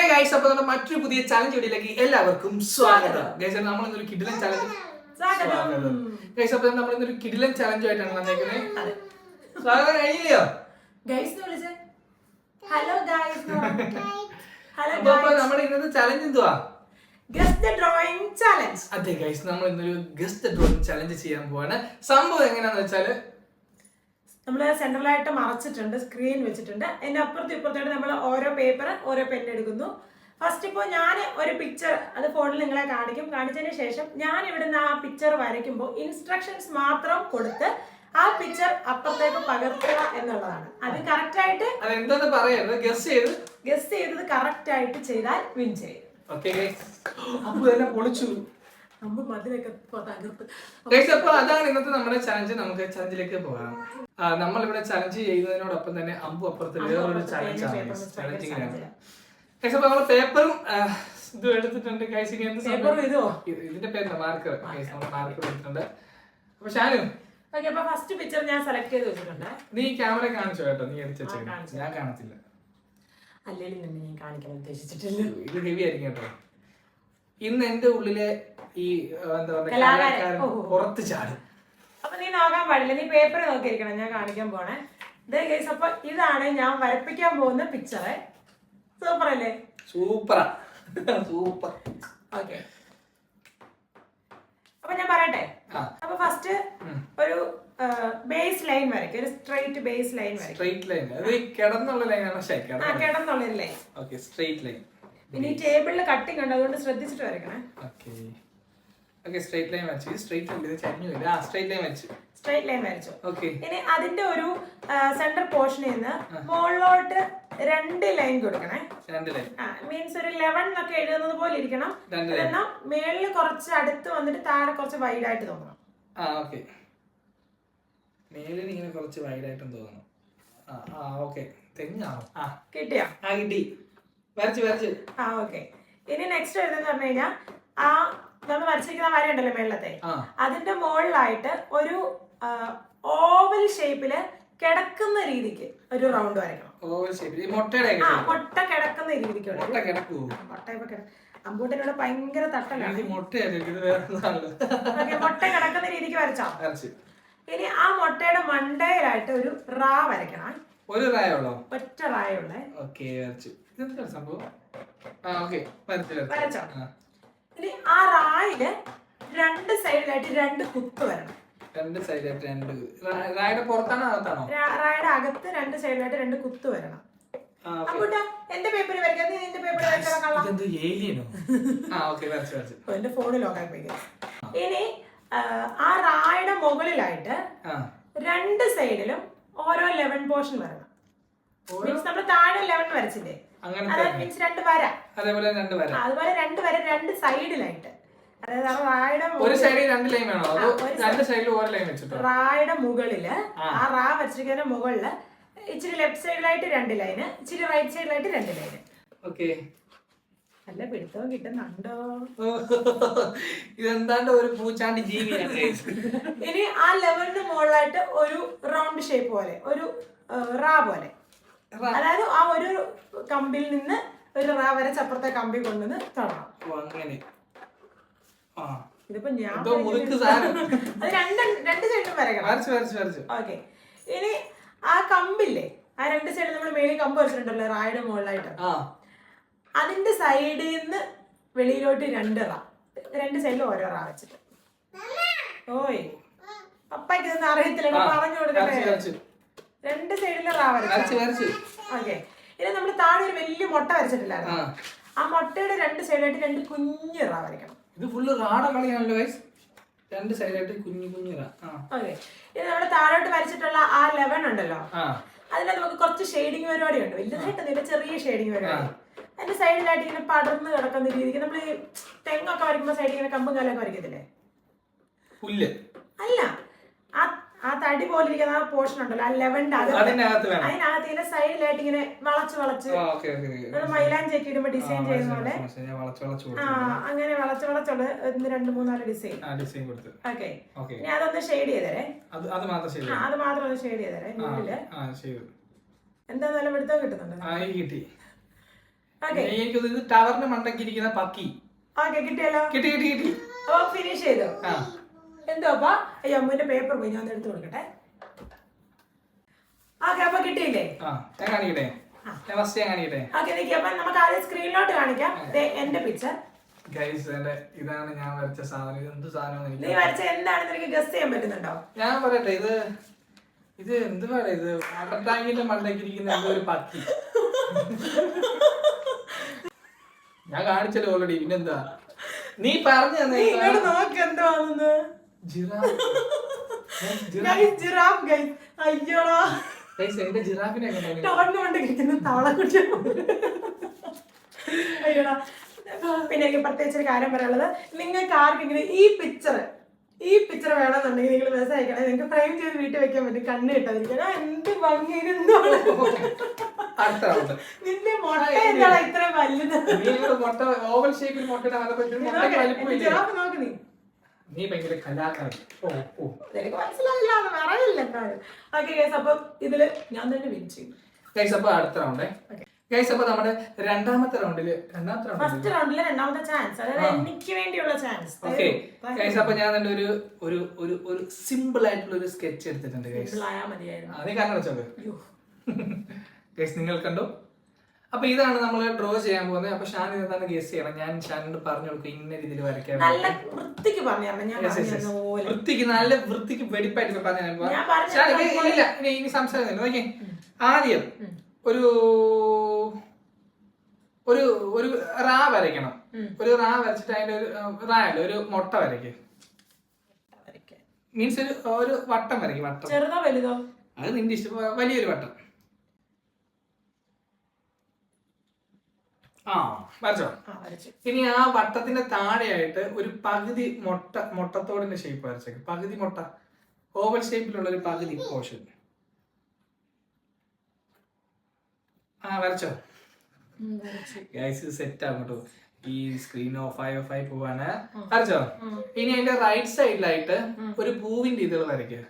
Hey guys, അപ്പോൾ നമ്മുടെ മറ്റൊരു പുതിയ ചലഞ്ച് വീഡിയോയിലേക്ക് എല്ലാവർക്കും സ്വാഗതം. ഗൈസ് നമ്മൾ ഇന്നൊരു കിടിലൻ ചലഞ്ച് സ്വാഗതം. ഗൈസ് അപ്പോൾ നമ്മൾ ഇന്നൊരു കിടിലൻ ചലഞ്ച് ആയിട്ടാണ് വന്നേക്കുന്നത്. സ്വാഗതം കഴിഞ്ഞില്ലയോ? ഗൈസ് വിളിച്ചേ. Hello guys. ഹലോ അപ്പോൾ നമ്മുടെ ഇന്നത്തെ ചലഞ്ച് എന്തുവാ? Guess the drawing challenge. അതെ ഗൈസ്, നമ്മൾ ഇന്നൊരു ഗസ് ദ ഡ്രോയിങ് ചലഞ്ച് ചെയ്യാൻ പോവാണ്. സംഭവം എങ്ങനെയാണെന്ന് വെച്ചാൽ നമ്മൾ സെൻട്രലായിട്ട് മറച്ചിട്ടുണ്ട്, സ്ക്രീൻ വെച്ചിട്ടുണ്ട്. അതിന്റെ അപ്പുറത്തും ഇപ്പുറത്തായിട്ട് നമ്മൾ ഓരോ പേപ്പർ ഓരോ പെൻ എടുക്കുന്നു. ഫസ്റ്റ് ഇപ്പോൾ ഞാൻ ഒരു പിക്ചർ അത് ഫോണിൽ നിങ്ങളെ കാണിച്ചതിന് ശേഷം ഞാൻ ഇവിടുന്ന് ആ പിക്ചർ വരയ്ക്കുമ്പോൾ ഇൻസ്ട്രക്ഷൻസ് മാത്രം കൊടുത്ത് ആ പിക്ചർ അപ്പുറത്തേക്ക് പകർത്തുക എന്നുള്ളതാണ്. അത് കറക്റ്റ് ആയിട്ട് ഗസ് ചെയ്തത് കറക്റ്റ് ആയിട്ട് ചെയ്താൽ വിൻ ചെയ്യും. അതാണ് ഇന്നത്തെ നമ്മുടെ ചലഞ്ച്. നമുക്ക് ചലഞ്ചിലേക്ക് പോകാം. നമ്മളിവിടെ ചലഞ്ച് ചെയ്യുന്നതിനോടൊപ്പം തന്നെ അമ്പു അപ്പുറത്ത് വേറൊരു ചലഞ്ചിങ്ങാണ്. അപ്പൊ നമ്മള് പേപ്പറും ഇതും എടുത്തിട്ടുണ്ട്. ഇതിന്റെ പേര് മാർക്കർ എടുത്തിട്ടുണ്ട്. അപ്പൊ ഷാനു, ഫസ്റ്റ് പിക്ചർ ഞാൻ സെലക്ട് ചെയ്ത് വെച്ചിട്ടുണ്ട്. നീ ക്യാമറ കാണിച്ചോ കേട്ടോ, നീ എടുത്ത് ഞാൻ കാണത്തില്ല. അല്ലെങ്കിൽ ഞാൻ കാണിക്കാൻ ഉദ്ദേശിച്ചിട്ടില്ല. ഇത് ഹെവി ആയിരിക്കും കേട്ടോ. ഇന്ന് എന്റെ ഉള്ളിലെ ഈ എന്താ പറയുക പുറത്ത് ചാടും. അപ്പൊ നീ നോക്കാൻ പാടില്ല, നീ പേപ്പർ നോക്കിയിരിക്കണം. ഞാൻ കാണിക്കാൻ പോണേ. അപ്പൊ ഇതാണ് ഞാൻ വരപ്പിക്കാൻ പോകുന്ന പിക്ചർ. സൂപ്പർ അല്ലേ? സൂപ്പറാ, സൂപ്പർ. ഓക്കെ, അപ്പൊ ഞാൻ പറയട്ടെ. അപ്പൊ ഫസ്റ്റ് ഒരു ബേസ് ലൈൻ വരയ്ക്കും, ഒരു സ്ട്രെയിറ്റ് ബേസ് ലൈൻ വരയ്ക്കും. സ്ട്രെയിറ്റ് ലൈൻ, അത് കിടന്നുള്ള ലൈനാണ്. കിടന്നുള്ള ലൈൻ. Okay, straight line. പിന്നെ ഈ ടേബിളിൽ കട്ടിങ് ഉണ്ട്, അതുകൊണ്ട് ശ്രദ്ധിച്ചിട്ട് വരയ്ക്കണേ. ഓക്കേ, സ്ട്രെയിറ്റ് ലൈൻ വരച്ചു. സ്ട്രെയിറ്റ് അല്ല, ചരിഞ്ഞില്ല. സ്ട്രെയിറ്റ് ലൈൻ വരച്ചു. സ്ട്രെയിറ്റ് ലൈൻ വരച്ചു. ഓക്കേ, ഇനി അതിന്റെ ഒരു സെന്റർ പോർഷനിൽ നിന്ന് മുകളിലോട്ട് 2 ലൈൻ കൊടുക്കണേ. 2 ലൈൻ മീൻസ് ഒരു 11 എന്നൊക്കെ എഴുതുന്നത് പോലെ ഇരിക്കണം. എന്നാൽ മേളിൽ കുറച്ച് അടുത്ത് വന്നിട്ട് താഴെ കുറച്ച് വൈഡ് ആയിട്ട് തോന്നണം. ഓക്കേ, മേളിൽ ഇങ്ങനെ കുറച്ച് വൈഡ് ആയിട്ടും തോന്നണം. ഓക്കേ, തെങ്ങാണോ? കിട്ടിയോ? കിട്ടി. വരച്ചു. ഓക്കെ. ഇനി നെക്സ്റ്റ് എഴുതുന്ന പറഞ്ഞു കഴിഞ്ഞാൽ ആ നമ്മൾ വരച്ചിരിക്കുന്ന വര ഉണ്ടല്ലോ മേളത്തെ, അതിന്റെ മുകളിലായിട്ട് ഒരു ഓവൽ ഷേപ്പില് കിടക്കുന്ന രീതിക്ക് ഒരു റൗണ്ട് വരയ്ക്കണം. മുട്ട കിടക്കുന്ന രീതിക്ക്. അമ്പൂട്ടനോട് ഭയങ്കര തട്ടലാണ്. മുട്ട കിടക്കുന്ന രീതിക്ക് വരച്ചോ. ഇനി ആ മുട്ടയുടെ മണ്ടയിലായിട്ട് ഒരു റാ വരയ്ക്കണം. ഒരു റായുള്ളോ? ഒറ്റ റായുള്ള. വരച്ചോ. ഇനി ആ റായില് 2 സൈഡിലായിട്ട് 2 കുത്ത് വരണം. 2 സൈഡിലായിട്ട് റായുടെ പുറത്താണോ അകത്താണോ? റായുടെ അകത്ത് 2 സൈഡിലായിട്ട് 2 കുത്ത് വരണം. അമ്പൂട്ടാ, എന്റെ പേപ്പർ വരയ്ക്കാം. നിന്റെ പേപ്പർ എന്റെ ഫോണ് ലോക്കായി പോയി. ഇനി ആ റായുടെ മുകളിലായിട്ട് 2 സൈഡിലും ഓരോ 11 പോർഷൻ വരണം. മീൻസ് നമ്മൾ താഴെ 11 വരച്ചില്ലേ, മീൻസ് 2 വര. അതുപോലെ 2 വര 2 സൈഡിലായിട്ട്. അതായത് റായുടെ റായുടെ മുകളില് ആ റാ വരച്ചിരിക്കുന്നതിന്റെ മുകളില് ഇച്ചിരി ലെഫ്റ്റ് സൈഡിലായിട്ട് 2 ലൈന്, ഇച്ചിരി റൈറ്റ് സൈഡിലായിട്ട് 2 ലൈന്. നല്ല പിടുത്തവും കിട്ടുന്നുണ്ടോ? ഇതെന്താണ്ട് ഒരു പൂച്ചാണ്ടി ജീവിയാണ്. ഇനി ആ 11 മുകളിലായിട്ട് ഒരു റൗണ്ട് ഷേപ്പ് പോലെ, ഒരു റാ പോലെ. അതായത് ആ ഒരു കമ്പിൽ നിന്ന് ഒരു റാ വരെ ചപ്പുറത്തെ കമ്പി കൊണ്ടുവന്ന് തൊടണം. ഇതിപ്പോ ഞാൻ അത് 2 സൈഡിലും വരയ്ക്കണം. ഓക്കെ. ഇനി ആ കമ്പില്ലേ, ആ 2 സൈഡിൽ നമ്മൾ മേളിൽ കമ്പ് വെച്ചിട്ടുണ്ടല്ലോ റായുടെ മുകളിലായിട്ട്, അതിന്റെ സൈഡിൽ നിന്ന് വെളിയിലോട്ട് 2 റാ, 2 സൈഡിലും ഓരോ റാ വെച്ചിട്ട്. ഓയ് പപ്പയ്ക്ക് ഇതൊന്നും അറിയത്തില്ല, പറഞ്ഞു കൊടുക്കട്ടെ. 2 സൈഡിലും റാ വരച്ചു. ഓക്കെ. ഇനി നമ്മൾ താഴെ ഒരു വലിയ മുട്ട വരച്ചിട്ടില്ലായിരുന്നു, ആ മുട്ടയുടെ 2 സൈഡിലായിട്ട് 2 കുഞ്ഞു റാ വരയ്ക്കണം. ഇത് ഫുള്ള് റാട കളിയാണല്ലോ ഗൈസ്. 2 സൈഡിലായിട്ട് കുഞ്ഞു റാ. ഓക്കെ. ഇത് നമ്മൾ താഴോട്ട് വരച്ചിട്ടുള്ള ആ 11 ഉണ്ടല്ലോ, അതിന് നമുക്ക് കുറച്ച് ഷെയ്ഡിങ് പരിപാടി ഉണ്ട്. വലുതായിട്ടൊന്നുമില്ല, ചെറിയ ഷെയ്ഡിങ് പരിപാടി. അതിന്റെ സൈഡിലായിട്ട് ഇങ്ങനെ പടർന്ന് കിടക്കുന്ന രീതിക്ക് നമ്മൾ ഈ തെങ്ങൊക്കെ വരയ്ക്കുമ്പോ സൈഡിൽ ഇങ്ങനെ കമ്പും കാലൊക്കെ വരയ്ക്കത്തില്ലേ, പുല്ല് അല്ല, ആ തടി പോലെ ഇരിക്കുന്ന ആ പോർഷൻ ഉണ്ടല്ലോ, ആ 11 അതിനകത്ത് ഇങ്ങനെ സൈഡിലായിട്ട് ഇങ്ങനെ വളച്ച് മൈലാഞ്ചി ഒക്കെ ഇടുമ്പോ ഡിസൈൻ ചെയ്യുന്ന പോലെ അങ്ങനെ വളച്ചുള്ള 1 2 3 4 ഡിസൈൻ. ഓക്കെ. ഇനി അതൊന്ന് ഷെയ്ഡ് ചെയ്തേരെ. അത് മാത്രം ഒന്ന് ഷെയ്ഡ് ചെയ്തേരെ. നൂലില് എന്താ നല്ല പിടുത്തം കിട്ടുന്നുണ്ട്. എനിക്കത് ഇത് ടവറിന് മണ്ടക്കിരിക്കുന്ന പക്കി. കിട്ടിയല്ലോ. കിട്ടി. അപ്പൊ ഫിനിഷ് ചെയ്തോ? എന്തോ അപ്പാ ഈ അമ്മുവിന്റെ പേപ്പർ പോയി ഞാൻ എടുത്തു കൊടുക്കട്ടെ. അപ്പൊ കിട്ടിയില്ലേ? ഞാൻ കാണിക്കട്ടെ. അപ്പൊ നമുക്ക് ആദ്യം സ്ക്രീനിലോട്ട് കാണിക്കാം. എന്റെ പിക്ചർ ഇതാണ് ഞാൻ വരച്ച സാധനം. ഇത് എന്ത് സാധനം? നീ വരച്ച എന്താണ് നിനക്ക് ഗസ് ചെയ്യാൻ പറ്റുന്നുണ്ടോ? ഞാൻ പറയട്ടെ, ഇത് എന്ത് പറയാ, ഇത് വാട്ടർ ടാങ്കിന്റെ മണ്ടക്കിരിക്കുന്ന എന്തോ ഒരു പക്കി. ഞാൻ കാണിച്ചല്ലോ ഓൾറെഡി. പിന്നെന്താ നീ പറഞ്ഞു നോക്ക് എന്താണെന്ന്. അയ്യോടാ എന്റെ ജിറാഫിനെ അയ്യോടാ. പിന്നെ എനിക്ക് പ്രത്യേകിച്ച് ഒരു കാര്യം പറയാനുള്ളത്, നിങ്ങൾക്ക് ആർക്കെങ്കിലും ഈ പിക്ചർ വേണമെന്നുണ്ടെങ്കിൽ നിങ്ങൾ മെസ്സേജ് അയക്കണേ. നിങ്ങൾക്ക് ഫ്രെയിം ചെയ്ത് വീട്ടിൽ വെക്കാൻ പറ്റും. കണ്ണ് കിട്ടാതിരിക്കണം. എന്ത് ഭംഗി. നിന്റെ മുട്ട എന്താണ് ഇത്ര വലുത്? നോക്ക് നീ ഭയങ്കര കലാകാരൻ. എനിക്ക് മനസ്സിലായില്ല, പറയില്ല എന്തായാലും. ഓക്കെ ഗൈസ്, അപ്പൊ ഇതില് ഞാൻ തന്നെ വിൻ ചെയ്യും. ഗൈസ് അപ്പൊ അടുത്ത റൗണ്ടേ. ഗൈസ് അപ്പൊ നമ്മുടെ രണ്ടാമത്തെ റൗണ്ടില് ഫസ്റ്റ് റൗണ്ടില് രണ്ടാമത്തെ ചാൻസ്, അതായത് എനിക്ക് വേണ്ടിയുള്ള ചാൻസ്. ഓക്കെ ഗൈസ്, അപ്പൊ ഞാൻ തന്നെ ഒരു സിമ്പിൾ ആയിട്ടുള്ള ഒരു സ്കെച്ച് എടുത്തിട്ടുണ്ട് ഗൈസ്. അതേ കാരണം വെച്ചോക്കെ ഗൈസ്, നിങ്ങൾ കണ്ടു. അപ്പൊ ഇതാണ് നമ്മൾ ഡ്രോ ചെയ്യാൻ പോകുന്നത്. അപ്പൊ ഷാൻ എന്താണ് ഗസ് ചെയ്യണം. ഞാൻ ഷാനിനോട് പറഞ്ഞു കൊടുക്കും ഇന്ന രീതിയിൽ വരയ്ക്കാൻ. നല്ല വൃത്തിക്ക് നല്ല വൃത്തിക്ക് വെടിപ്പായിട്ട് പറഞ്ഞു. ഇനി സംസാരിക്കുന്നില്ല. നോക്കിയേ, ആദ്യം ഒരു റാ വരയ്ക്കണം. ഒരു റാ വരച്ചിട്ട് അതിന്റെ ഒരു മുട്ട വരയ്ക്കും. മീൻസ് ഒരു വട്ടം വരയ്ക്കും. വട്ടം ചെറുതോ വലുതോ അത് നിന്റെ ഇഷ്ടം. വലിയൊരു വട്ടം. വരച്ചോ. ഇനി ആ വട്ടത്തിന്റെ താഴെയായിട്ട് ഒരു പകുതി മുട്ടത്തോടിന്റെ ഷേപ്പ് വരച്ചേക്ക്. പകുതി മുട്ട, ഓവൽ ഷേപ്പിലുള്ള ഒരു പകുതി പോർഷൻ. വരച്ചോ. സെറ്റ് ആകട്ടോ. ഈ സ്ക്രീൻ ഓഫ് ആയി പോവാണ്. വരച്ചോ. ഇനി അതിന്റെ റൈറ്റ് സൈഡിലായിട്ട് ഒരു പൂവിന്റെ ഇതൾ വരയ്ക്കുക.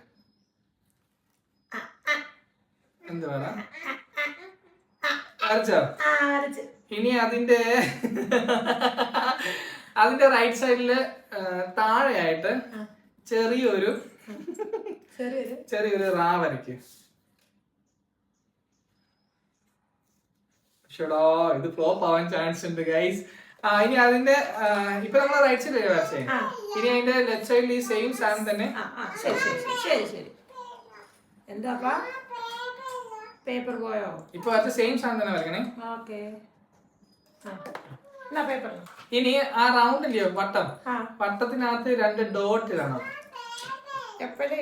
എന്ത് പറ വരച്ചോ. ഇനി അതിന്റെ റൈറ്റ് സൈഡില് താഴെയായിട്ട് ചെറിയൊരു റാ വരയ്ക്കും. ഇത് ഫ്ലോപ്പ് ആവാൻ ചാൻസ് ഉണ്ട് ഗൈസ്. ഇനി അതിന്റെ ഇപ്പൊ നമ്മൾ റൈറ്റ് സൈഡിൽ വരച്ചേ. ഇനി അതിന്റെ ലെഫ്റ്റ് സൈഡിൽ ഈ സെയിം സാധനം തന്നെ. എന്താ പേപ്പർ പോയോ? ഇപ്പൊ അത് സെയിം സാധനം തന്നെ വരക്കണേ. ഇനി ആ റൗണ്ട് ഇല്ലയോ വട്ടം, വട്ടത്തിനകത്ത് 2 ഡോട്ട് ഇടണം.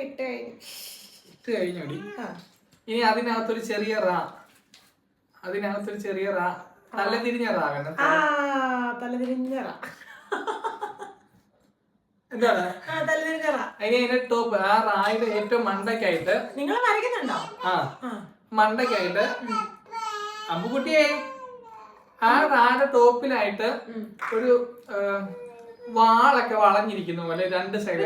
ഇട്ട് കഴിഞ്ഞോടി. ഇനി അതിനകത്തൊരു ചെറിയ റാ. തലതിരിഞ്ഞ റാ വേണം. എന്താണ് അതിന് അതിന്റെ ടോപ്പ് ആ റായുടെ ഏറ്റവും മണ്ടയ്ക്കായിട്ട് നിങ്ങൾ വരയ്ക്കുന്നുണ്ടോ? മണ്ടയ്ക്കായിട്ട് അമ്പുകുട്ടിയെ ആ റായുടെ ടോപ്പിലായിട്ട് ഒരു വാളൊക്കെ വളഞ്ഞിരിക്കുന്ന പോലെ 2 സൈഡിൽ.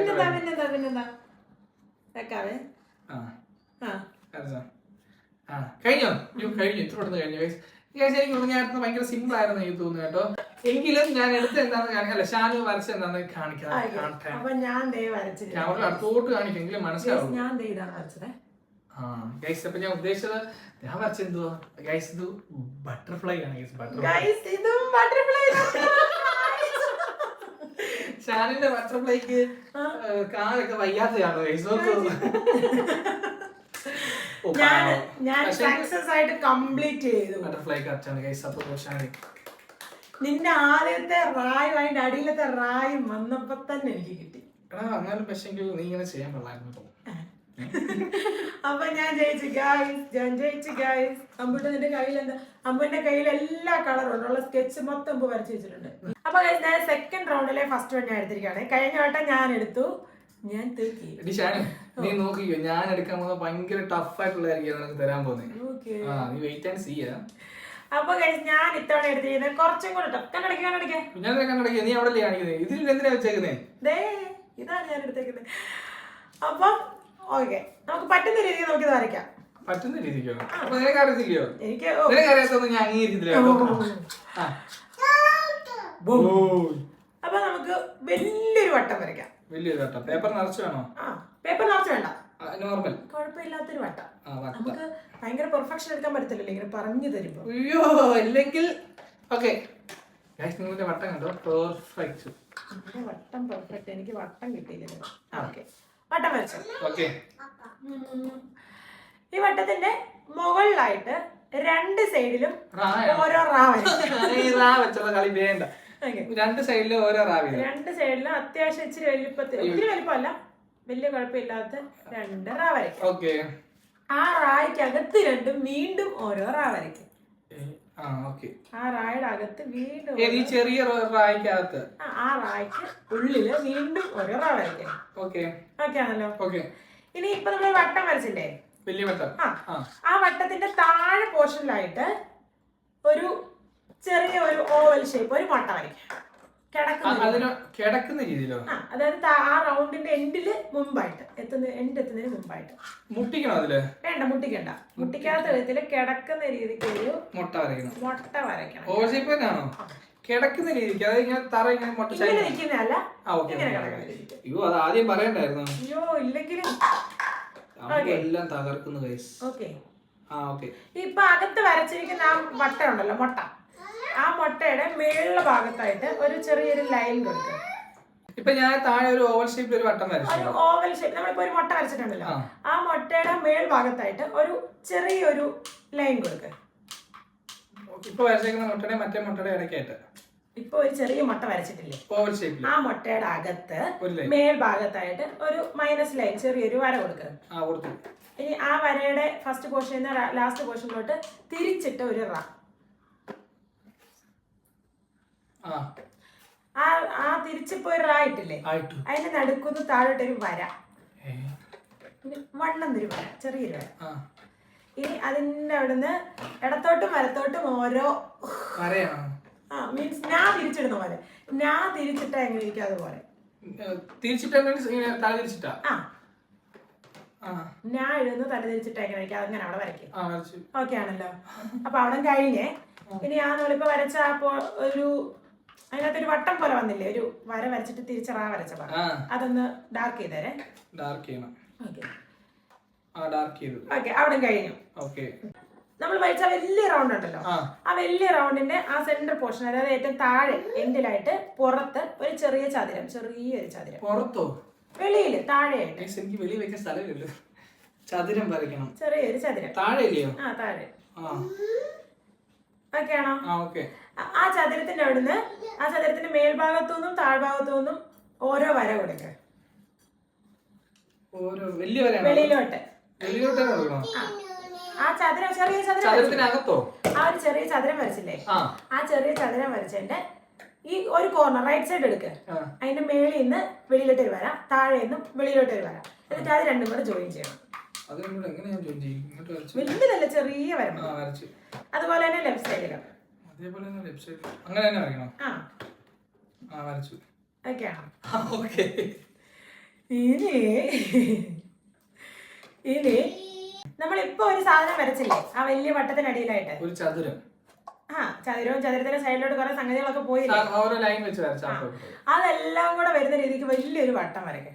കഴിഞ്ഞോ? കഴിഞ്ഞു. ഇത്ര കഴിഞ്ഞു. എനിക്ക് ഞാൻ ഭയങ്കര സിമ്പിൾ ആയിരുന്നു എനിക്ക് തോന്നുന്നു കേട്ടോ. എങ്കിലും ഞാൻ എടുത്ത് എന്താണെന്ന് കാണിക്കല്ല. ഷാനു വരച്ച എന്താണെന്ന് കാണിക്കാം. ക്യാമറ അടുത്തോട്ട് കാണിക്കെങ്കിലും മനസ്സിലാവും. ഗൈസ് അപ്പൊ ഞാൻ ഉദ്ദേശിച്ചത് ഞാൻ വരച്ചെന്തുവാ ഗൈസ്, ഇത് ബട്ടർഫ്ലൈ ആണ്. ഷാനിന്റെ ബട്ടർഫ്ലൈക്ക് കാലൊക്കെ വയ്യാത്തതാണോ ഗൈസ്? നോക്കൂ. ബട്ടർഫ്ലൈ കറക്റ്റാണ് ഗൈസ്. അപ്പൊ ഷാനി നിന്റെ ആദ്യത്തെ റായും അതിന്റെ അടിയിലത്തെ റായും വന്നപ്പോ തന്നെ എനിക്ക് കിട്ടി. അങ്ങനെ പക്ഷെ നീ ഇങ്ങനെ ചെയ്യാൻ പാടില്ലായിരുന്നു. അപ്പൊ ഞാൻ ജയിച്ചു ഗൈസ്. അമ്പുട്ടന്റെ കയ്യിൽ എന്താ? അമ്പുവിന്റെ കയ്യിൽ എല്ലാ കളറും ഉള്ള സ്കെച്ച് മൊത്തം വരച്ചു വെച്ചിട്ടുണ്ട്. അപ്പൊ ഞാൻ സെക്കൻഡ് റൗണ്ടിലെ ഫസ്റ്റ് വൺ ഞാൻ എടുത്തിരിക്കുകയാണ്. കഴിഞ്ഞ വട്ടം ഞാൻ എടുത്തു, ഞാൻ നീ നോക്കിക്കോ. ഞാൻ എടുക്കാൻ പോകുന്നത് ഭയങ്കര ടഫ് ആയിട്ടുള്ളതായിരിക്കും നിനക്ക് തരാൻ പോകുന്നത്. നീ വെയിറ്റ് ആൻഡ് സീ. അപ്പൊ ഞാൻ ഇത്തവണ എടുത്തിരിക്കുന്നത് കുറച്ചും കൂടെ കണ്ണടക്കുക. നീ അവിടെ കാണിക്കുന്നത്. ഇതിൽ എന്തിനാ വെച്ചേക്കുന്നേ? ഇതാണ് ഞാൻ എടുത്തേക്കുന്നത്. അപ്പൊ ഓക്കെ, നമുക്ക് പറ്റുന്ന രീതിയിൽ നമുക്ക് ഇത് വരയ്ക്കാം. പറ്റുന്ന രീതിക്കോ? അപ്പൊ നിനക്ക് അറിയത്തില്ലയോ? നിനക്ക് അറിയാത്തൊന്നും ഞാൻ അംഗീകരിക്കത്തില്ല. അപ്പൊ നമുക്ക് വലിയൊരു വട്ടം വരയ്ക്കാം. വലിയൊരു വട്ടം. പേപ്പർ നിറച്ച് വേണോ? പേപ്പർ നിറച്ച് വേണ്ട, നോർമൽ കുഴപ്പമില്ലാത്തൊരു വട്ടം. നമുക്ക് ഭയങ്കര പെർഫെക്ഷൻ എടുക്കാൻ പറ്റത്തില്ലല്ലോ ഇങ്ങനെ പറഞ്ഞു തരുമ്പോ. അയ്യോ അല്ലെങ്കിൽ ഓക്കെ നിങ്ങളുടെ വട്ടം കണ്ടോ? പെർഫെക്റ്റ്. വട്ടം പെർഫെക്റ്റ്. എനിക്ക് വട്ടം കിട്ടിയില്ലല്ലോ. ഓക്കെ, വട്ടം വരച്ചു. ഓക്കെ, ഈ വട്ടത്തിന്റെ മുകളിലായിട്ട് രണ്ട് സൈഡിലും ഓരോ റാ വെച്ചുള്ള കളി വേണ്ട. രണ്ട് സൈഡിലും ഓരോ റാ. രണ്ട് സൈഡിലും അത്യാവശ്യം ഇച്ചിരി വലിപ്പത്തിൽ, ഒത്തിരി വലിപ്പമല്ല, വലിയ കുഴപ്പമില്ലാത്ത രണ്ട് റാ വരയ്ക്കും. ഓക്കെ, ആ റായ്ക്ക് അകത്ത് രണ്ടും വീണ്ടും ഓരോ റാ വരയ്ക്കും. ആ റായുടെ അകത്ത് വീണ്ടും ചെറിയ റായ്ക്കകത്ത് ആ റായ്ക്ക് ഉള്ളില് വീണ്ടും ഓരോ റാ വരയ്ക്കും. ഓക്കെ ആണല്ലോ. ഇനി ഇപ്പൊ നമ്മൾ വട്ടം വരച്ചില്ലേ, വലിയ വട്ടം. ആ വട്ടത്തിന്റെ താഴെ പോർഷനിലായിട്ട് ഒരു ചെറിയ ഒരു ഓവൽ ഷേപ്പ് ഒരു മുട്ട വരയ്ക്കാം. കിടക്കുന്ന രീതിയിലോ? അതായത് ആ റൗണ്ടിന്റെ എൻഡില് മുമ്പായിട്ട് എത്തുന്നതിന് മുമ്പായിട്ട്. മുട്ടിക്കണോ അതില്? വേണ്ട, മുട്ടിക്കണ്ട. മുട്ടിക്കാത്ത വിധത്തില് കിടക്കുന്ന രീതിക്ക് ഒരു മുട്ട വരയ്ക്കണം. ഓവൽ ഷേപ്പ് തന്നെയാണോ? കിടക്കുന്ന രീതിക്ക്, അതായത് ഇങ്ങനെ തറ ഇങ്ങനെ മുട്ട നിൽക്കുന്നതല്ല, ഇങ്ങനെ കിടക്കുന്ന രീതിക്ക്. അയ്യോ, അത് ആദ്യം പറയണ്ടായിരുന്നു. അയ്യോ, ഇല്ലെങ്കിലും എല്ലാം തകർക്കുന്നു ഗൈസ്. ഓക്കെ, ഇപ്പൊ അകത്ത് വരച്ചിരിക്കുന്ന ആ വട്ട ഉണ്ടല്ലോ, മുട്ട, ആ മുട്ടയുടെ മേളുള്ള ഭാഗത്തായിട്ട് ഒരു ചെറിയൊരു ലൈൻ കൊടുക്കുക. ഇപ്പൊ ഞാൻ താഴെ ഒരു ഓവൽ ഷേപ്പിൽ ഒരു വട്ടം വരച്ചു. ഒരു ഓവൽ ഷേപ്പ് നമ്മളിപ്പോ ഒരു മുട്ട വരച്ചിട്ടുണ്ടല്ലോ, ആ മുട്ടയുടെ മേൽ ഭാഗത്തായിട്ട് ഒരു ചെറിയൊരു ലൈൻ കൊടുക്കുക. ഇപ്പൊ വരച്ചിരിക്കുന്ന മുട്ടയുടെ മറ്റേ മുട്ടയുടെ ഇടയ്ക്കായിട്ട് ഇപ്പൊ ഒരു ചെറിയ മുട്ട വരച്ചിട്ടില്ലേ, ഓവൽ ഷേപ്പിൽ, ആ മുട്ടയുടെ അകത്ത് മേൽ ഭാഗത്തായിട്ട് ഒരു മൈനസ് ലൈൻ, ചെറിയൊരു വര കൊടുക്കുക. ഇനി ആ വരയുടെ ഫസ്റ്റ് പോർഷൻ ലാസ്റ്റ് പോർഷനിലോട്ട് തിരിച്ചിട്ട് ഒരു റാ. ആ തിരിച്ചിപ്പോ ഒരു റാ ഇട്ടില്ലേ, അതിന്റെ നടുക്കുന്ന് താഴോട്ടൊരു വര, വണ്ണെന്നൊരു വര, ചെറിയൊരു വര. ഇനി അതിന്റെ അവിടുന്ന് ഇടത്തോട്ടും വലത്തോട്ടും ഓരോ മീൻസ് ഞാൻ തിരിച്ചിടുന്ന പോലെ, ഞാൻ തിരിച്ചിട്ടാ എങ്ങനെ ഇരിക്കും അതുപോലെ. ഞാൻ ഇടുന്ന തല തിരിച്ചിട്ടാ എങ്ങനെ ഇരിക്കും അങ്ങനെ അവിടെ വരയ്ക്കും. ഓക്കെ ആണല്ലോ. അപ്പൊ അവിടെ കഴിഞ്ഞേ. ഇനി ആ നമ്മളിപ്പോ വരച്ച ഒരു അതിനകത്തൊരു വട്ടം പോലെ വന്നില്ലേ, ഒരു വര വരച്ചിട്ട് തിരിച്ച റാ വരച്ച പോലെ, അതൊന്ന് ഡാർക്ക് ചെയ്തേരെ. ഓക്കെ, അവിടെ കഴിഞ്ഞു. നമ്മൾ വരച്ച വലിയ റൗണ്ട് ഉണ്ടല്ലോ, ആ വലിയ റൗണ്ടിന്റെ ആ സെന്റർ പോർഷൻ, അതായത് ഏറ്റവും താഴെ എൻഡിലായിട്ട് പുറത്ത് ഒരു ചെറിയൊരു ചതുരം. പുറത്തോ? വെളിയില് താഴെയായിട്ട്. എനിക്ക് വെളി വെക്കാൻ സ്ഥലമില്ലല്ലോ. ചതുരം വരയ്ക്കണം. ചെറിയൊരു ചതുരം താഴെയോ? താഴെ. ഓക്കെ ആണോ? ആ ചതുരത്തിന്റെ അവിടുന്ന് ആ ചതുരത്തിന്റെ മേൽഭാഗത്തുനിന്നും താഴ്ഭാഗത്തുനിന്നും ഓരോ വര കൊടുക്കുക. വെളിയിലോട്ട് ആ ചതുരം, ചെറിയ ചതുരം, ആ ഒരു ചെറിയ ചതുരം വരച്ചില്ലേ, ആ ചെറിയ ചതുരം വരച്ചതിന്റെ ഈ ഒരു കോർണർ റൈറ്റ് സൈഡ് എടുക്കുക. അതിന്റെ മേളിൽ നിന്ന് വെളിയിലോട്ട് ഒരു വര, താഴെ നിന്നും വെളിയിലോട്ട് ഒരു വര, എന്നിട്ട് അത് രണ്ടും കൂടെ ജോയിൻ ചെയ്യണം. വലിയതല്ല, ചെറിയ വര. അതുപോലെ തന്നെ ലെഫ്റ്റ് സൈഡിലും ഇനി നമ്മളിപ്പോ ഒരു സാധനം വരച്ചില്ലേ, ആ വലിയ വട്ടത്തിനടിയിലായിട്ട് ഒരു ചതുരം. ചതുരവും ചതുരത്തിന്റെ സൈഡിലോട്ട് കുറെ സംഗതികളൊക്കെ പോയില്ലേ, അതെല്ലാം കൂടെ വരുന്ന രീതിക്ക് വലിയൊരു വട്ടം വരയ്ക്കേ.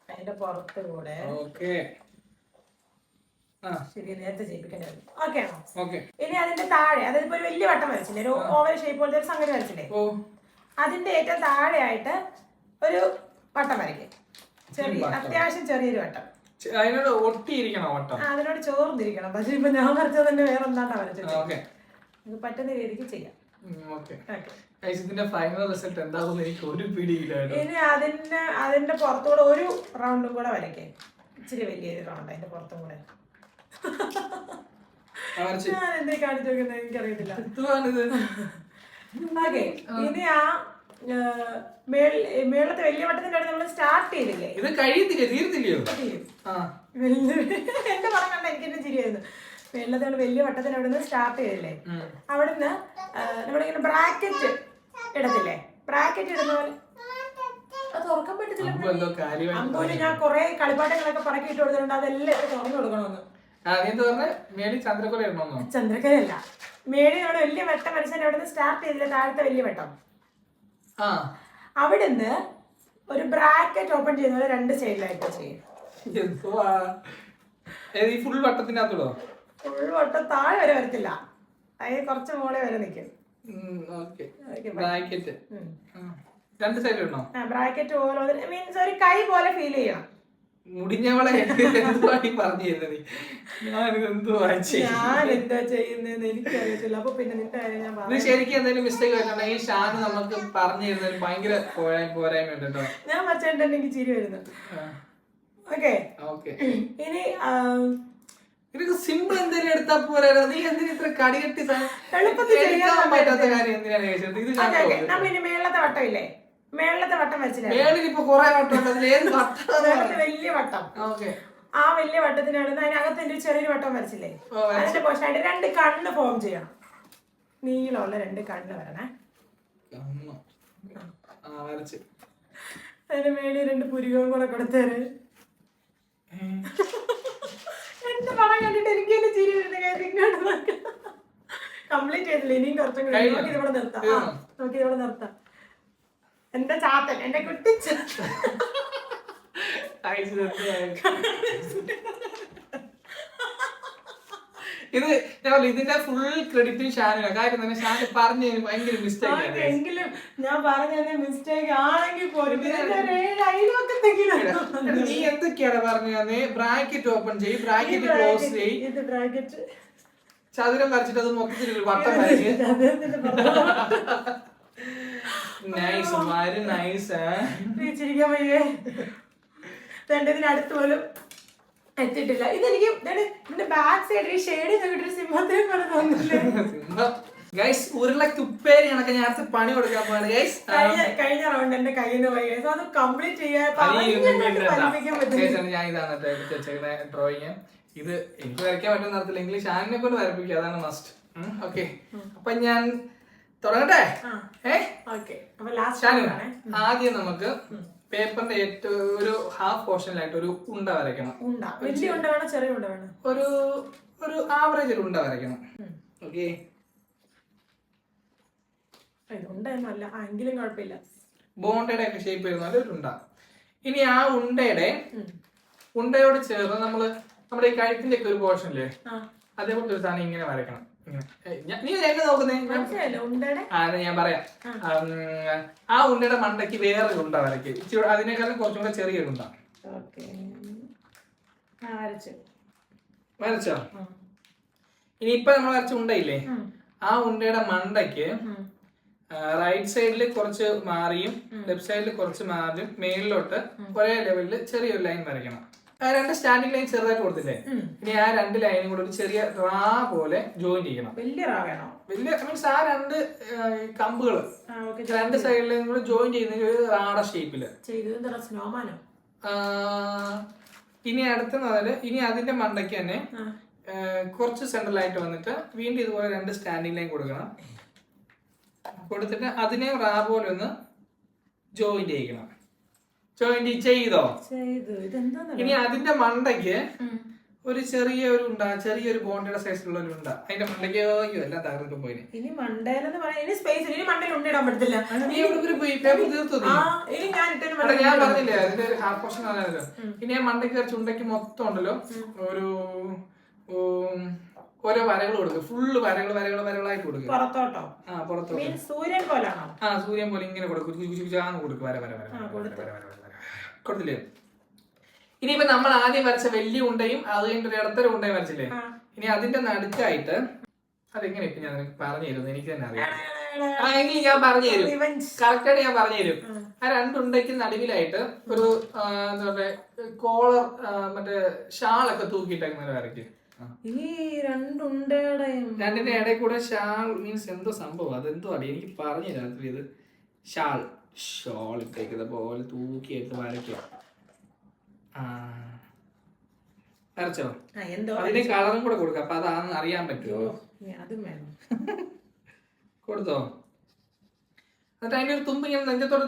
അതിന്റെ പുറത്ത് കൂടെ ശരി, നേരത്തെ ചെയ്യിപ്പിക്കേണ്ടത്. ഓക്കെ ആണോ? ഇനി അതിന്റെ താഴെ, അതായത് ഇപ്പൊ ഒരു വലിയ വട്ടം വരച്ചില്ലേ, ഒരു ഓവൽ ഷേപ്പ് പോലത്തെ ഒരു സംഗതി വരച്ചില്ലേ, അതിന്റെ ഏറ്റവും താഴെയായിട്ട് ഒരു വട്ടം വരയ്ക്കും. അത്യാവശ്യം ചെറിയൊരു വട്ടം. അതിനോട് ഒട്ടിയിരിക്കണം വട്ടം, അതിനോട് ചോർന്നിരിക്കണം. പക്ഷെ ഇപ്പൊ ഞാൻ വരച്ചത് തന്നെ വേറെ എന്താണ്ടാ വരച്ചത്, പറ്റുന്ന രീതിക്ക് ചെയ്യാം. ഇതിന്റെ ഫൈനൽ റിസൾട്ട് എന്താകുമെന്ന് എനിക്ക് ഒരു പിടിയില്ല. ഇനി അതിന്റെ പുറത്തൂടെ ഒരു റൗണ്ടും കൂടെ വരയ്ക്കേ, ഇച്ചിരി വലിയൊരു റൗണ്ട് അതിന്റെ പുറത്തും കൂടെ. ഞാൻ എന്തേ കാണിച്ചു നോക്കുന്നത് എനിക്കറിയത്തില്ല. ഓക്കെ, ഇനി ആ മേളത്തെ വലിയ വട്ടത്തിന്റെ അവിടെ നമ്മൾ സ്റ്റാർട്ട് ചെയ്തില്ലേ, ഇത് കഴിയത്തില്ലേ, തീർത്തില്ലയോ? എന്റെ പടം കണ്ട എനിക്ക് എന്നെ ചിരിയായിരുന്നു. മേളത്തെ വലിയ വട്ടത്തിന് അവിടെ നിന്ന് സ്റ്റാർട്ട് ചെയ്തില്ലേ, അവിടുന്ന് നമ്മളിങ്ങനെ ബ്രാക്കറ്റ് ഇടത്തില്ലേ, ബ്രാക്കറ്റ് ഇടുന്ന പോലെ അത് തുറക്കാൻ പറ്റത്തില്ല. അമ്പൂര് ഞാൻ കുറെ കളിപ്പാട്ടങ്ങളൊക്കെ പറക്കിയിട്ട് കൊടുത്തിട്ടുണ്ട്, അതെല്ലാം തുറന്നു കൊടുക്കണമെന്ന്. നീ എന്താ പറഞ്ഞ മേളി ചന്ദ്രക്കോല ഇടണമെന്നോ? ചന്ദ്രക്കലയല്ല, മേളി അവിടെ വലിയ വട്ടം വരച്ചാൽ അവിടെ നിന്ന് സ്റ്റാർട്ട് ചെയ്തില്ല, താഴത്തെ വലിയ വട്ടം. അവിടുന്ന് ഒരു ബ്രാക്കറ്റ് ഓപ്പൺ ചെയ്യുന്നത് 2 സൈഡിലായിട്ട് ചെയ്യും. ഫുൾ വട്ടത്തിനകത്തോ? ഫുൾ വട്ടം താഴെ വരെ വരത്തില്ല, അതിന് കുറച്ച് മോളെ വരെ നിൽക്കും. ബ്രാക്കറ്റ് 2 സൈഡിൽ ഇടണോ? ബ്രാക്കറ്റ് പോലെ മീൻസ് ഒരു കൈ പോലെ ഫീൽ ചെയ്യണം. മുടിഞ്ഞവളെ പറഞ്ഞു തരുന്നത് ഞാൻ എന്താ ചെയ്യുന്നതെന്ന് എനിക്കറിയത്തില്ല. അപ്പൊ പിന്നെ നിന്റെ കാര്യം ഞാൻ പറഞ്ഞു. ശരിക്കും എന്തെങ്കിലും മിസ്റ്റേക്ക് വരുന്നുണ്ടെങ്കിൽ ഷാന് നമുക്ക് പറഞ്ഞു തരുന്നതിൽ ഭയങ്കര പോരായ്മ ഉണ്ട് കേട്ടോ. ഞാൻ വച്ചിട്ടുണ്ട്, എനിക്ക് ചിരി വരുന്നു. ഓക്കെ, ഇനി നിനക്ക് സിമ്പിൾ എന്തെങ്കിലും എടുത്താ പോരാ, നീ എന്തിനാ ഇത്ര കടികെട്ടി എളുപ്പത്തിൽ ചെയ്യാൻ പറ്റാത്ത കാര്യം എന്തിനാണ് ചോദിച്ചത്? ഇത് നമ്മൾ ഇനി മേളത്തെ വട്ടം ഇല്ലേ, മേളത്തെ വട്ടം വരച്ചില്ലേ, മേളിലിപ്പോ കൊറേ വട്ടം ഉണ്ട്, ഏത് വട്ടം? വലിയ വട്ടം. ആ വലിയ വട്ടത്തിനാണ് അതിനകത്ത് എന്റെ ചെറിയൊരു വട്ടം വരച്ചില്ലേ, അതിന്റെ പോഷനായിട്ട് 2 കണ്ണ് ഫോം ചെയ്യണം. നീളമുള്ള 2 കണ്ണ് വരണേ. അതിന്റെ മേളിൽ 2 പുരികവും കൂടെ കൊടുത്തേര്. എന്റെ പടം കണ്ടിട്ട് എനിക്ക് തന്നെ ചിരി വരുന്ന കാര്യം. കംപ്ലീറ്റ് ചെയ്തില്ല, ഇനിയും കുറച്ചും കൂടി. നോക്കിയതോടെ നിർത്താം, നോക്കിയതോടെ നിർത്താം. എന്റെ ചാത്തൻ, എന്റെ കുട്ടിച്ച ഇത് ഇതിന്റെ ഫുൾ ക്രെഡിറ്റും ഷാനിനാണ്. കാര്യം തന്നെ ഷാന് പറഞ്ഞു ഭയങ്കര മിസ്റ്റേക്ക്. എങ്കിലും ഞാൻ പറഞ്ഞ മിസ്റ്റേക്ക് ആണെങ്കിൽ പോലും നീ എന്തൊക്കെയാണ് പറഞ്ഞു? ബ്രാക്കറ്റ് ഓപ്പൺ ചെയ്യും, ബ്രാക്കറ്റ് ക്ലോസ് ചെയ്യും, ചതുരം വരച്ചിട്ട് അത് മൊത്തത്തിൽ വട്ടം വരയ്ക്കും. നൈസ്, വളരെ നൈസ്. ചിരിക്കാൻ വയ്യേ, ഇതിനടുത്ത് പോലും എത്തിയിട്ടില്ല. ഇതെനിക്ക് ഇതിന്റെ ബാക്ക് സൈഡ് ഈ ഷെയ്ഡ് കിട്ടിയൊരു സിംഹത്തിനെ പോലെ തോന്നുന്നില്ല. ഗൈസ്, ഉരുളക്കുപ്പേരി കണക്കെ ഞാൻ അടുത്ത് പണി കൊടുക്കാൻ പോവാണ് ഗൈസ്. കഴിഞ്ഞ റൗണ്ട് എന്റെ കയ്യിൽ നിന്ന് പോയി, അത് കംപ്ലീറ്റ് ചെയ്യാൻ ഞാൻ ഇതാണ് എടുത്ത് വെച്ചേക്കുന്ന ഡ്രോയിങ്. ഇത് എനിക്ക് വരയ്ക്കാൻ പറ്റുന്ന തരത്തില്ലെങ്കിൽ ഷാനിനെ കൊണ്ട് വരപ്പിക്കുക, അതാണ് മസ്റ്റ്. ഓക്കെ, അപ്പൊ ഞാൻ തുടങ്ങട്ടെ. ആദ്യം നമുക്ക് പേപ്പറിന്റെ ഏറ്റവും ഒരു ഹാഫ് പോർഷനിലായിട്ട് ഒരു ഉണ്ട വരയ്ക്കണം. വലിയ ഉണ്ട വേണം, ചെറിയ ഉണ്ട വേണം, ഒരു ആവറേജ് ഒരു ഉണ്ട വരയ്ക്കണം. ഓക്കെ, ഉണ്ടല്ല എങ്കിലും കുഴപ്പമില്ല. ബോണ്ടയുടെ ഒക്കെ ഷേപ്പ് വരുന്ന ഒരു ഉണ്ട. ഇനി ആ ഉണ്ടയോട് ചേർന്ന് നമ്മുടെ ഈ കഴുത്തിന്റെ ഒക്കെ ഒരു പോർഷനില്ലേ, അതേപോലത്തെ ഒരു സാധനം ഇങ്ങനെ വരയ്ക്കണം. നീ എങ്ങനെ നോക്കുന്നേ? ഞാൻ പറയാം. ആ ഉണ്ടയുടെ മണ്ടയ്ക്ക് വേറെ ഉണ്ട വരയ്ക്ക്, അതിനേക്കാളും കുറച്ചും കൂടെ ചെറിയൊരു ഉണ്ട വരച്ചോ. ഇനി ഇപ്പൊ നമ്മൾ വരച്ച ഉണ്ടയില്ലേ, ആ ഉണ്ടയുടെ മണ്ടയ്ക്ക് റൈറ്റ് സൈഡിൽ കുറച്ച് മാറിയും ലെഫ്റ്റ് സൈഡിൽ കുറച്ച് മാറിയും മേളിലോട്ട് ഒരേ ലെവലിൽ ചെറിയൊരു ലൈൻ വരയ്ക്കണം. 2 സ്റ്റാൻഡിംഗ് ലൈൻ ചെറുതായിട്ട് കൊടുത്തില്ലേ, ഇനി ആ 2 ലൈനും കൂടെ ഒരു ചെറിയ റാ പോലെ ജോയിൻ ചെയ്യണം. വലിയ റാ വേണോ? വലിയ മീൻസ് ആ 2 കമ്പുകള് 2 സൈഡിലും കൂടെ ജോയിൻ ചെയ്യുന്ന ഒരു റാട ഷേപ്പില്. ഇനി അടുത്ത ഇനി അതിന്റെ മണ്ടയ്ക്ക് തന്നെ കുറച്ച് സെൻട്രലായിട്ട് വന്നിട്ട് വീണ്ടും ഇതുപോലെ 2 സ്റ്റാൻഡിംഗ് ലൈൻ കൊടുക്കണം. കൊടുത്തിട്ട് അതിനെ റാ പോലെ ഒന്ന് ജോയിൻ ചെയ്യിക്കണം. ജോയിൻ ചെയ്തോ? ഇനി അതിന്റെ മണ്ടയ്ക്ക് ഒരു ചെറിയൊരു ബോണ്ടയുടെ സൈസിലുള്ള ഒരു ഉണ്ട, അതിന്റെ മണ്ടയ്ക്ക് എല്ലാം തകർന്നിട്ട് പോയിന്. ഇനി മണ്ടയിലെന്ന് പറയാൻ ഇനി സ്പേസ്, ഇനി മണ്ടയിൽ ഉണ്ടിടാൻ പറ്റത്തില്ല. നീ എവിടെ പോയി? പേപ്പർ തീർത്തു? ഞാൻ പറഞ്ഞില്ലേ അതിന്റെ ഒരു ഹാഫ് പോർഷൻ ആണല്ലോ. ഇനി ആ മണ്ടയ്ക്ക് കുറച്ച് ഉണ്ടയ്ക്ക് മൊത്തം ഉണ്ടല്ലോ ഓരോ വരകൾ കൊടുക്കുക. ഫുള്ള് വരകളായിട്ട് കൊടുക്കുക. പുറത്തോട്ടോ? പുറത്തോട്ടോ. സൂര്യൻ പോലാണോ? സൂര്യൻ പോലെ ഇങ്ങനെ കൊടുക്കും. വര കൊടുത്തില്ലേ? ഇനിയിപ്പോ നമ്മൾ ആദ്യം വരച്ച വലിയ ഉണ്ടയും അത് കഴിഞ്ഞിട്ട് ഒരു ഇടത്തര ഉണ്ടയും വരച്ചില്ലേ, ഇനി അതിന്റെ നടുക്കായിട്ട് അതെങ്ങനെ ഇപ്പൊ ഞാൻ പറഞ്ഞു തരുന്നു, എനിക്ക് തന്നെ അറിയാം. എങ്കിൽ ഞാൻ പറഞ്ഞു തരും, കറക്റ്റായിട്ട് ഞാൻ പറഞ്ഞു തരും. ആ 2 ഉണ്ടയ്ക്ക് നടുവിലായിട്ട് ഒരു എന്താ പറയാ കോളർ, മറ്റേ ഷാളൊക്കെ തൂക്കിയിട്ടേക്കുന്ന വരയ്ക്ക്. ഈ 2 ഉണ്ടയുടെയും 2ന്റെ ഇടയിൽ കൂടെ ഷാൾ മീൻസ് എന്തോ സംഭവം, അതെന്തോ അടി എനിക്ക് പറഞ്ഞു തരാം. ഇത് ഷാൾ ഇട്ടേക്കുന്ന പോലെ തൂക്കിയെടുത്ത് വരയ്ക്കുക. വരച്ചോ? അതിന്റെ കളറും കൂടെ കൊടുക്കാം, അപ്പൊ അതാണെന്ന് അറിയാൻ പറ്റുമോ? കൊടുത്തോ? എന്നിട്ട് അതിന്റെ ഒരു തുമ്പ് ഇങ്ങനെ നെഞ്ചത്തോട്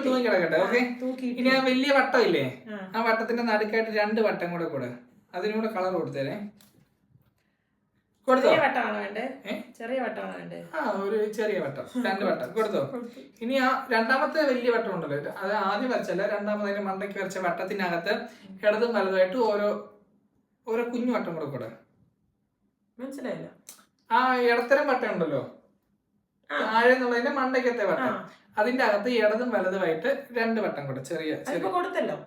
തൂങ്ങി കിടക്കട്ടെ. ഓക്കെ, ഇനി ആ വലിയ വട്ടം ഇല്ലേ, ആ വട്ടത്തിന്റെ നടുക്കായിട്ട് 2 വട്ടം കൂടെ അതിനൂടെ കളർ കൊടുത്തേരെ. കൊടുത്തോ? വട്ടമാണോ വേണ്ടേ? ചെറിയ വട്ടമാണോ വേണ്ടേ? ഒരു ചെറിയ വട്ടം, 2 വട്ടം കൊടുത്തോ. ഇനി ആ രണ്ടാമത്തെ വലിയ വട്ടം ഉണ്ടല്ലോ, അത് ആദ്യം വരച്ചല്ല, രണ്ടാമത്തെ മണ്ടയ്ക്ക് വരച്ച വട്ടത്തിനകത്ത് ഇടതും വലതുമായിട്ട് ഓരോ കുഞ്ഞു വട്ടം കൂടെ കൂടെ. മനസ്സിലായില്ല. ആ ഇടത്തരം വട്ടം ഉണ്ടല്ലോ, താഴെ എന്നുള്ളതിന്റെ മണ്ടയ്ക്കത്തെ വട്ടം, അതിന്റെ അകത്ത് ഇടതും വലതുമായിട്ട് 2 വട്ടം കൂടെ ചെറിയ കൊടുത്തല്ലോ.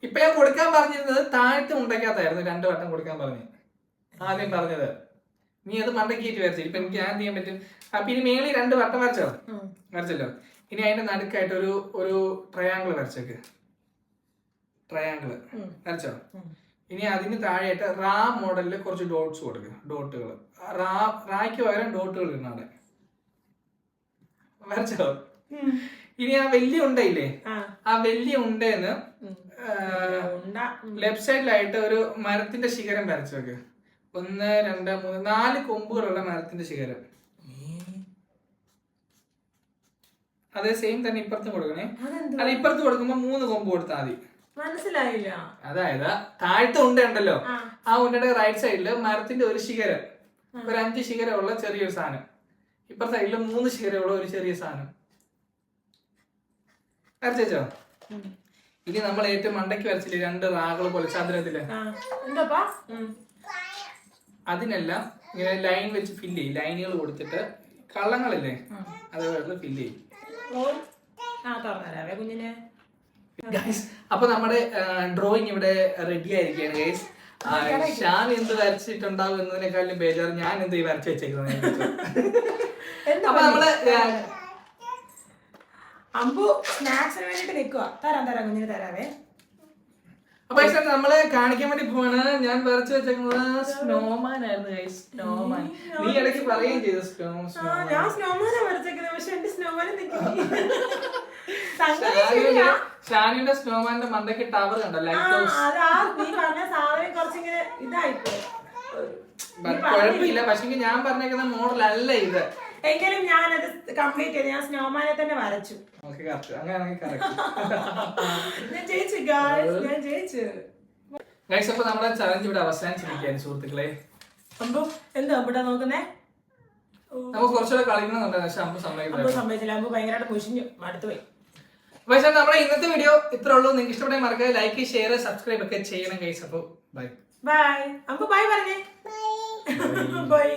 ഇപ്പൊ ഞാൻ കൊടുക്കാൻ പറഞ്ഞിരുന്നത് താഴത്തെ ഉണ്ടയ്ക്കകത്തായിരുന്നു 2 വട്ടം കൊടുക്കാൻ പറഞ്ഞു ആദ്യം പറഞ്ഞത്. നീ അത് മണ്ടക്കിയിട്ട് വരച്ചില്ല. ഇപ്പൊ എനിക്ക് ഞാൻ ചെയ്യാൻ പറ്റും. അപ്പൊ ഇനി മേളിൽ 2 വട്ടം വരച്ചല്ലോ. ഇനി അതിന്റെ നടുക്കായിട്ട് ഒരു ട്രയാങ്കിൾ വരച്ചേക്ക്. ട്രയാങ്കിൾ വരച്ചോ. ഇനി അതിന് താഴെയായിട്ട് റാ മോഡലില് കുറച്ച് ഡോട്ട്സ് കൊടുക്കുക. ഡോട്ടുകൾ റായ്ക്ക് പകരം ഡോട്ടുകൾ ഇടണം അവിടെ. വരച്ചോ. ഇനി ആ വലിയ ഉണ്ടയില്ലേ, ആ വലിയ ഉണ്ടേന്ന് ലെഫ്റ്റ് സൈഡിലായിട്ട് ഒരു മരത്തിന്റെ ശിഖരം വരച്ചു വെക്ക്. 1, 2, 3, 4 കൊമ്പുകളുള്ള മരത്തിന്റെ ശിഖരം. അതേ സെയിം തന്നെ ഇപ്പുറത്തും കൊടുക്കണേ. അല്ല, ഇപ്പുറത്ത് കൊടുക്കുമ്പോ 3 കൊമ്പ് കൊടുത്താൽ മതി. മനസ്സിലായില്ല. അതായത് താഴത്തെ ഉണ്ട ഉണ്ടല്ലോ, ആ ഉണ്ടയുടെ റൈറ്റ് സൈഡില് മരത്തിന്റെ ഒരു ശിഖരം, ഒരു 5 ശിഖരമുള്ള ചെറിയൊരു സാധനം, ഇപ്പുറത്തെ സൈഡില് 3 ശിഖരമുള്ള ഒരു ചെറിയ സാധനം വരച്ചോ. ഇനി നമ്മൾ ഏറ്റവും മണ്ടയ്ക്ക് വരച്ചില്ലേ 2 റാകൾ പോലെ ചതുരത്തില്, അതിനെല്ലാം ഇങ്ങനെ ലൈൻ വെച്ച് ഫില്ല് ചെയ്യും. ലൈനുകൾ കൊടുത്തിട്ട് കള്ളങ്ങളില്ലേ അതുപോലെ ഫില്ല് ചെയ്യും. അപ്പൊ നമ്മുടെ ഡ്രോയിങ് ഇവിടെ റെഡി ആയിരിക്കുകയാണ് ഗൈസ്. ഷാൻ എന്ത് വരച്ചിട്ടുണ്ടാവും എന്നതിനേക്കാളും ബേജാറ് ഞാൻ എന്ത് വരച്ചു വെച്ചേക്കുന്നത്. അപ്പൊ നമ്മള് അമ്പു സ്നാക്സിന് വേണ്ടിട്ട് നിൽക്കുക. തരാം കുഞ്ഞിന് തരാവേ. അപ്പൊ നമ്മള് കാണിക്കാൻ വേണ്ടി പോവാണ്. ഞാൻ വരച്ചു വെച്ചേക്കുന്നത് സ്നോമാൻ ആയിരുന്നു ഗൈസ്. സ്നോമാൻ. നീ ഇടയ്ക്ക് പറയുകയും ചെയ്തു ഞാൻ സ്നോമാനെ വരച്ചേക്കുന്നത്. പക്ഷെ എന്റെ സ്നോമാനെ ഷാനിന്റെ സ്നോമാന്റെ മണ്ടയ്ക്ക് ടവർ കണ്ടോ, ലൈറ്റ് ഹൗസ്. കുഴപ്പമില്ല, പക്ഷെ ഞാൻ പറഞ്ഞേക്കുന്ന മോഡൽ അല്ല ഇത്. എങ്കിലും ഞാനത് കംപ്ലീറ്റ് ചെയ്തു. ഞാൻ സ്നോമാനെ തന്നെ വരച്ചു. ഞാൻ ജയിച്ചു. അപ്പൊ നമ്മുടെ ചലഞ്ച് ഇവിടെ അവസാനിച്ചിരിക്കുകയാണ് സുഹൃത്തുക്കളെ. എന്താ ഇവിടെ നോക്കുന്നേ? നമുക്ക് കുറച്ചുകൂടെ കളിക്കണമെന്നുണ്ടായിരുന്നു, പക്ഷെ അമ്പ് സമ്മതിച്ചില്ല. അമ്പ് ഭയങ്കരമായിട്ട് മുഷിഞ്ഞു, മടുത്തുപോയി. പക്ഷെ നമ്മുടെ ഇന്നത്തെ വീഡിയോ ഇത്ര ഉള്ളൂ. നിങ്ങൾക്ക് ഇഷ്ടപ്പെട്ട മറക്കാതെ ലൈക്ക്, ഷെയർ, സബ്സ്ക്രൈബ് ഒക്കെ ചെയ്യണം ഗൈസ്. അപ്പൊ ബൈ. അമ്പ് ബൈ പറഞ്ഞേ. ബൈ.